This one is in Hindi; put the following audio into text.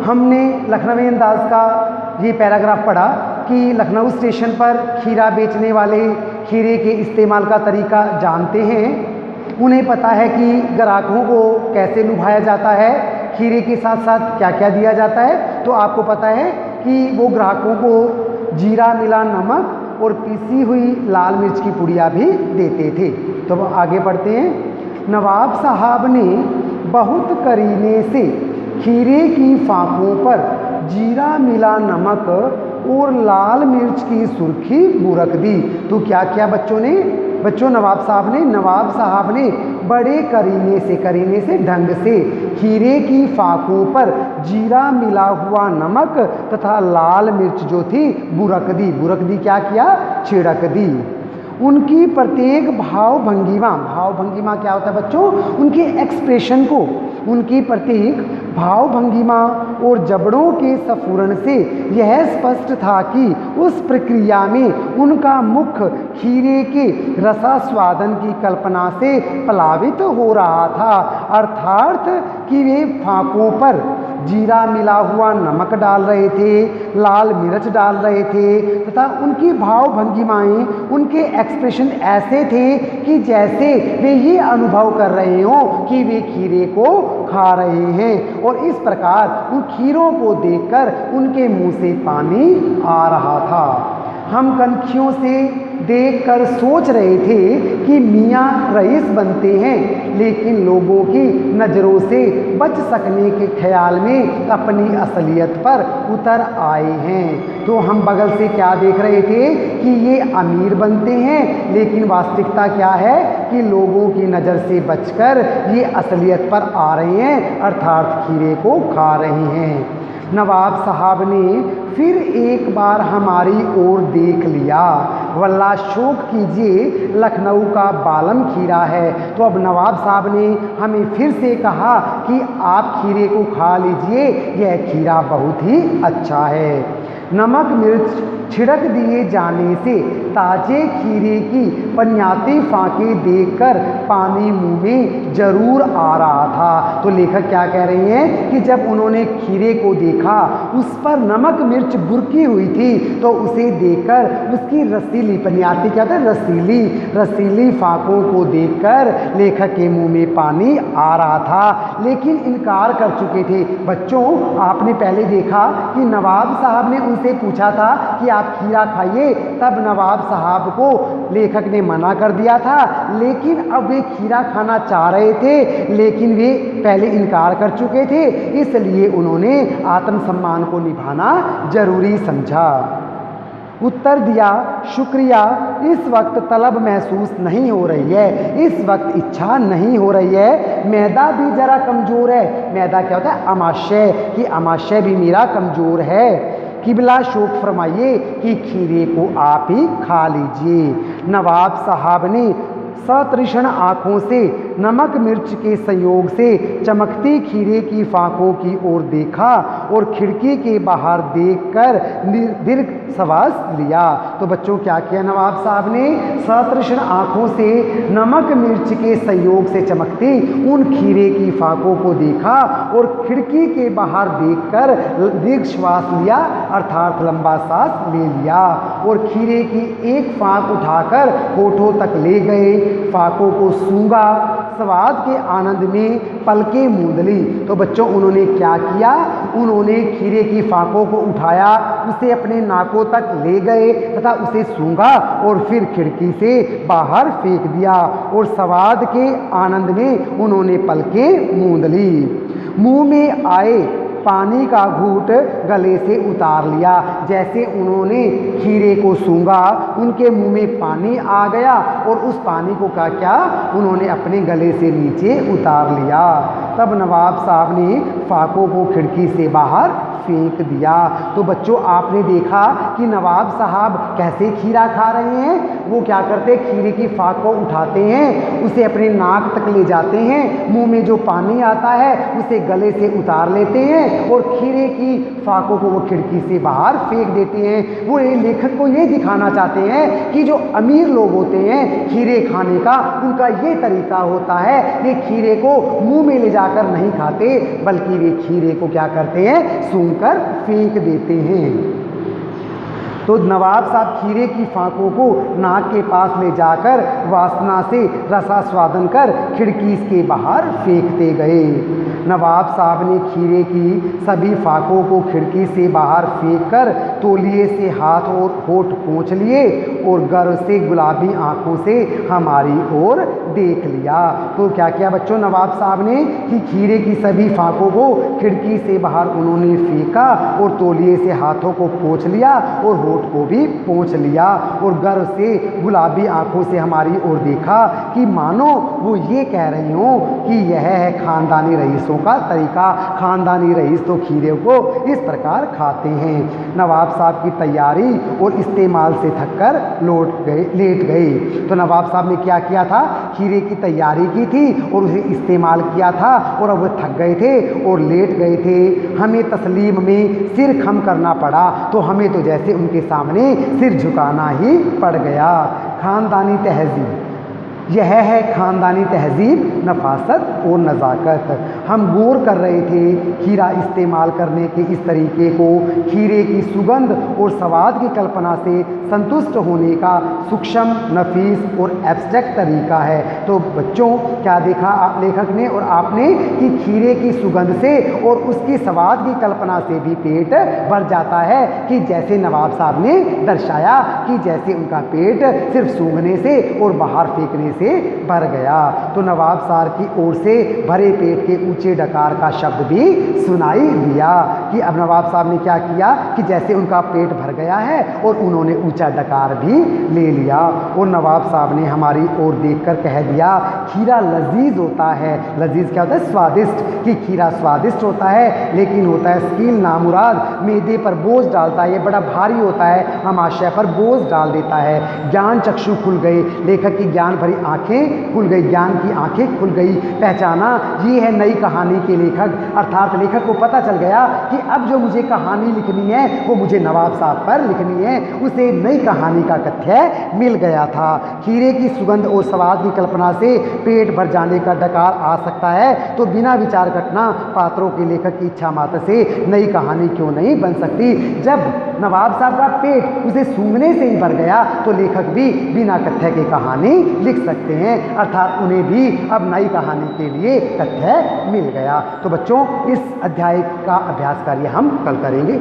हमने लखनवी अंदाज का ये पैराग्राफ पढ़ा कि लखनऊ स्टेशन पर खीरा बेचने वाले खीरे के इस्तेमाल का तरीका जानते हैं। उन्हें पता है कि ग्राहकों को कैसे लुभाया जाता है, खीरे के साथ साथ क्या क्या दिया जाता है। तो आपको पता है कि वो ग्राहकों को जीरा मिला नमक और पीसी हुई लाल मिर्च की पुड़िया भी देते थे। तो अब आगे बढ़ते हैं। नवाब साहब ने बहुत करीने से खीरे की फाकों पर जीरा मिला नमक और लाल मिर्च की सुर्खी बुरक दी। तो क्या किया बच्चों ने? नवाब साहब ने बड़े करीने से ढंग से खीरे की फाकों पर जीरा मिला हुआ नमक तथा लाल मिर्च जो थी बुरक दी क्या किया? छिड़क दी। उनकी प्रत्येक भाव भंगिमा क्या होता है बच्चों? उनके एक्सप्रेशन को, उनकी प्रत्येक भाव भंगिमा और जबड़ों के स्फुरण से यह स्पष्ट था कि उस प्रक्रिया में उनका मुख खीरे के रसास्वादन की कल्पना से प्लावित हो रहा था, अर्थात कि वे फाकों पर जीरा मिला हुआ नमक डाल रहे थे, लाल मिर्च डाल रहे थे तथा उनकी भाव भंगिमाएं, उनके एक्सप्रेशन ऐसे थे कि जैसे वे ये अनुभव कर रहे हों कि वे खीरे को खा रहे हैं। और इस प्रकार उन खीरों को देखकर उनके मुंह से पानी आ रहा था। हम कनखियों से देखकर सोच रहे थे कि मियाँ रईस बनते हैं, लेकिन लोगों की नज़रों से बच सकने के ख्याल में अपनी असलियत पर उतर आए हैं। तो हम बगल से क्या देख रहे थे कि ये अमीर बनते हैं, लेकिन वास्तविकता क्या है कि लोगों की नज़र से बचकर ये असलियत पर आ रहे हैं, अर्थात खीरे को खा रहे हैं। नवाब साहब ने फिर एक बार हमारी ओर देख लिया। वल्ला शौक कीजिए, लखनऊ का बालम खीरा है। तो अब नवाब साहब ने हमें फिर से कहा कि आप खीरे को खा लीजिए, यह खीरा बहुत ही अच्छा है। नमक मिर्च छिड़क दिए जाने से ताजे खीरे की पनियाती फाके देखकर पानी मुंह में जरूर आ रहा था। तो लेखक क्या कह रहे हैं कि जब उन्होंने खीरे को देखा, उस पर नमक मिर्च बुरकी हुई थी, तो उसे देखकर उसकी रसीली, पनियाती क्या था? रसीली फाकों को देखकर लेखक के मुंह में पानी आ रहा था, लेकिन इनकार कर चुके थे। बच्चों, आपने पहले देखा कि नवाब साहब ने उनसे पूछा था कि आप खीरा खाइए, तब नवाब साहब को लेखक ने मना कर दिया था, लेकिन अब वे खीरा खाना चाह रहे थे, लेकिन वे पहले इनकार कर चुके थे, इसलिए उन्होंने आत्मसम्मान को निभाना जरूरी समझा। उत्तर दिया, शुक्रिया, इस वक्त तलब महसूस नहीं हो रही है, इस वक्त इच्छा नहीं हो रही है। मैदा भी जरा कमज़ोर है। मैदा क्या होता है? आमाशय, कि आमाशय भी मेरा कमज़ोर है। किबला शौक फरमाइए कि खीरे को आप ही खा लीजिए। नवाब साहब ने सतृष्ण आँखों से नमक मिर्च के संयोग से चमकती खीरे की फाकों की ओर देखा और खिड़की के बाहर देखकर दीर्घ श्वास लिया। तो बच्चों, क्या किया नवाब साहब ने? सतृष्ण आँखों से नमक मिर्च के संयोग से चमकती उन खीरे की फाकों को देखा और खिड़की के बाहर देखकर दीर्घ श्वास लिया, अर्थात लंबा सांस ले लिया, और खीरे की एक फाक उठाकर होठों तक ले गए, फाकों को सूंघा, स्वाद के आनंद में पलकें मूंद ली। तो बच्चों, उन्होंने क्या किया? उन्होंने खीरे की फाकों को उठाया, उसे अपने नाकों तक ले गए तथा उसे सूंघा और फिर खिड़की से बाहर फेंक दिया, और स्वाद के आनंद में उन्होंने पलकें मूंद ली। मुंह में आए पानी का घूंट गले से उतार लिया। जैसे उन्होंने खीरे को सूंघा, उनके मुंह में पानी आ गया और उस पानी को क्या उन्होंने अपने गले से नीचे उतार लिया। तब नवाब साहब ने फाकों को खिड़की से बाहर फेंक दिया। तो बच्चों आपने देखा कि नवाब साहब कैसे खीरा खा रहे हैं। वो क्या करते हैं, खीरे की फाक को उठाते हैं, उसे अपने नाक तक ले जाते हैं, मुंह में जो पानी आता है उसे गले से उतार लेते हैं और खीरे की फाकों को वो खिड़की से बाहर फेंक देते हैं। वो लेखक को ये दिखाना चाहते हैं कि जो अमीर लोग होते हैं खीरे खाने का उनका ये तरीका होता है, ये खीरे को मुंह में ले जाकर नहीं खाते बल्कि वे खीरे को क्या करते हैं, सूंघकर फेंक देते हैं। तो नवाब साहब खीरे की फाकों को नाक के पास ले जाकर वासना से रसास्वादन कर खिड़की के बाहर फेंकते गए। नवाब साहब ने खीरे की सभी फाकों को खिड़की से बाहर फेंककर तौलिए से हाथ और होठ पोंछ लिए और गर्व से गुलाबी आंखों से हमारी ओर देख लिया। तो क्या किया बच्चों नवाब साहब ने कि खीरे की सभी फाकों को खिड़की से बाहर उन्होंने फेंका और तौलिए से हाथों को पोंछ लिया और होठ को भी पोंछ लिया और गर्व से गुलाबी आंखों से हमारी ओर देखा कि मानो वो ये कह रही हों कि यह है खानदानी रईसों का तरीका, खानदानी रईस तो खीरे को इस प्रकार खाते हैं। नवाब साहब की तैयारी और इस्तेमाल से थककर लेट गए। तो नवाब साहब ने क्या किया था, खीरे की तैयारी की थी और उसे इस्तेमाल किया था और अब वो थक गए थे और लेट गए थे। हमें तस्लीम में सिर खम करना पड़ा तो हमें तो जैसे उनके सामने सिर झुकाना ही पड़ गया। खानदानी तहजीब, यह है खानदानी तहजीब, नफासत और नज़ाकत। हम गौर कर रहे थे खीरा इस्तेमाल करने के इस तरीके को, खीरे की सुगंध और स्वाद की कल्पना से संतुष्ट होने का सूक्ष्म, नफीस और एब्स्ट्रैक्ट तरीका है। तो बच्चों क्या देखा आप लेखक ने और आपने कि खीरे की सुगंध से और उसकी स्वाद की कल्पना से भी पेट भर जाता है, कि जैसे नवाब साहब ने दर्शाया कि जैसे उनका पेट सिर्फ सूंघने से और बाहर फेंकने से भर गया। तो नवाब साहब की ओर से भरे पेट के ऊंचे डकार का शब्द भी सुनाई दिया कि अब नवाब साहब ने क्या किया कि जैसे उनका पेट भर गया है और उन्होंने ऊंचा डकार भी ले लिया। और नवाब साहब ने हमारी ओर देखकर कह दिया, खीरा लजीज होता है। लजीज क्या होता है, स्वादिष्ट, कि खीरा स्वादिष्ट होता है लेकिन होता है स्कील नामुराद, मैदे पर बोझ डालता है, ये बड़ा भारी होता है, आमाशय पर बोझ डाल देता है। ज्ञान चक्षु खुल गए, लेखक की ज्ञान भरी आंखें खुल गई, ज्ञान की आंखें खुल गई। पहचाना ये है नई कहानी के लेखक, अर्थात लेखक को पता चल गया कि अब जो मुझे कहानी लिखनी है वो मुझे नवाब साहब पर लिखनी है। उसे नई कहानी का कथ्य मिल गया था। खीरे की सुगंध और स्वाद की कल्पना से पेट भर जाने का डकार आ सकता है, तो बिना विचार घटना पात्रों के लेखक की इच्छा मात्र से नई कहानी क्यों नहीं बन सकती। जब नवाब साहब का पेट उसे सूंघने से ही भर गया तो लेखक भी बिना कथ्य की कहानी लिख सकते हैं, अर्थात उन्हें भी अब नई कहानी के लिए कथ्य मिल गया। तो बच्चों इस अध्याय का अभ्यास कार्य हम कल करेंगे।